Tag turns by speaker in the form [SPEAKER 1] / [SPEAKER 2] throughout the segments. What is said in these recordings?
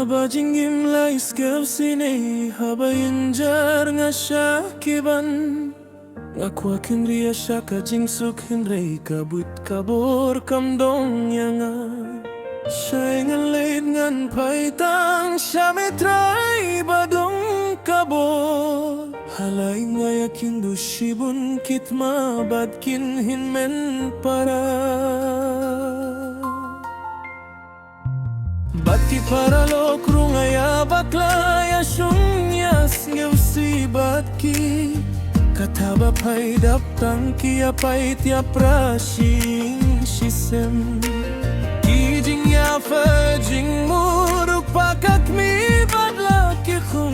[SPEAKER 1] Bajingim lais sini haba injar ngasyakiban ngakwa kindria syaka jingsuk hindrei kabut kabur kamdong yanga Syaingan leid ngan paitang syametrai badong kabur Halai ngayakin dushibun kitma badkin hinmen para Bati para lo krungaya baklaya syunyas ngeusi batki Kataba pai daptang kia pai tiap rasing shisem Kijing ya fajing muruk pakak mi badla Kikhum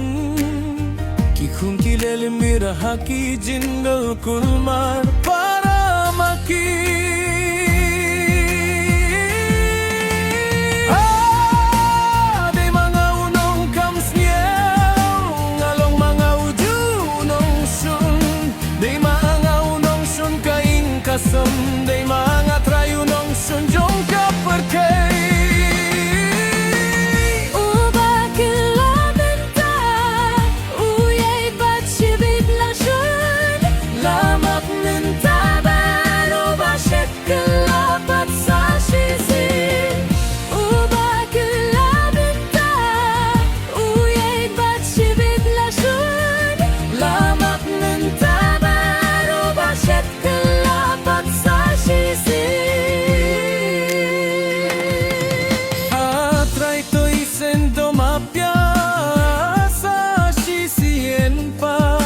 [SPEAKER 1] kilele mira haki jingle kulmar para maki Day mga trayo nung sunjong kaperkay
[SPEAKER 2] Uba kilabenta Uyay ba't sibit lasyon Lamak nintaban Uba syet kilapat sa sisin Uba kilabenta Uyay ba't sibit lasyon Lamak nintaban Uba syet
[SPEAKER 1] Atray to'y sendo mapya sa sisien pa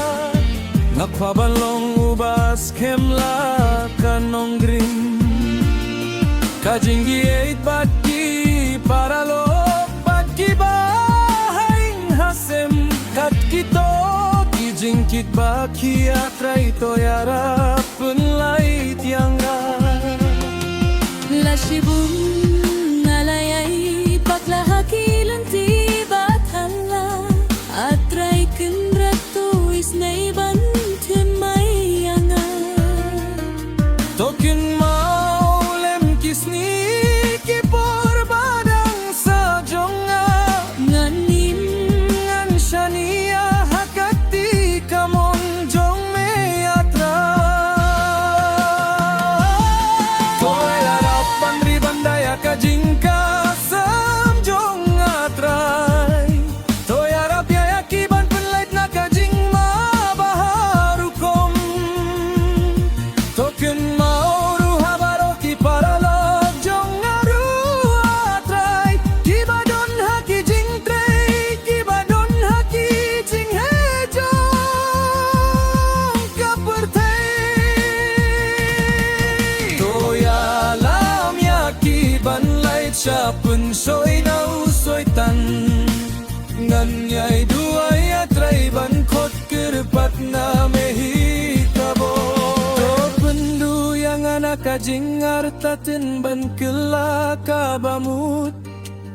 [SPEAKER 1] Ngakpabalong ubas kemla kanong grim Kajinggi eit batki paralok batki bahaing hasem Kat kito kijingkit baki atray to'y arap punlay tiangga
[SPEAKER 2] Lashibum nalayay paklahakilan ti bathala Atray kendrato isnay bantemay anga
[SPEAKER 1] Tokin maulem kisni kipor badang sa jonga
[SPEAKER 2] Nganim
[SPEAKER 1] Ngan shania hakati kamon jong me atra Toy harapan ribandaya kajingka sam jong atray Toy harap yayakiban penlait na kajing mabaharukom Token mauru habaroki paralog jong aru atray Kibadon haki jing trey Kibadon haki jing hejong kapertay Toy alam yakiban lait siya punsoy na usoy tan Nganyay duay atray bankot kirpat na mehitabo Penduyang anak kajing artatin ban kela kabamut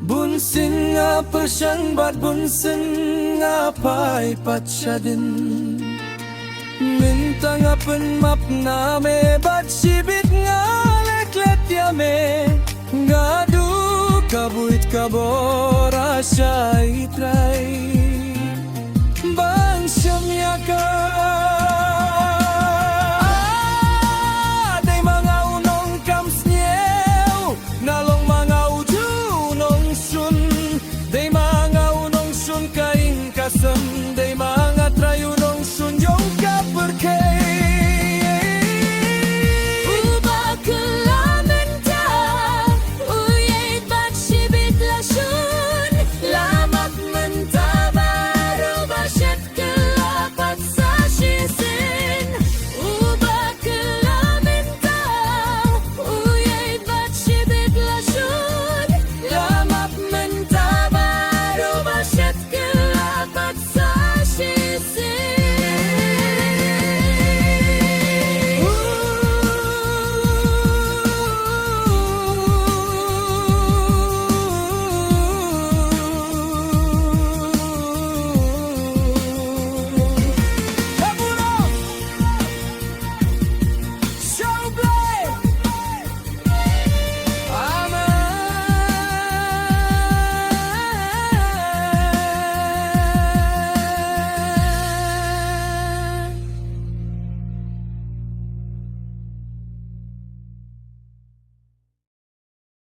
[SPEAKER 1] Bunsin nga persyang bat bunsin nga pai patsyadin Minta nga penmap na me bat sibit nga leklet yame Ngadu kabuit kabora siya itray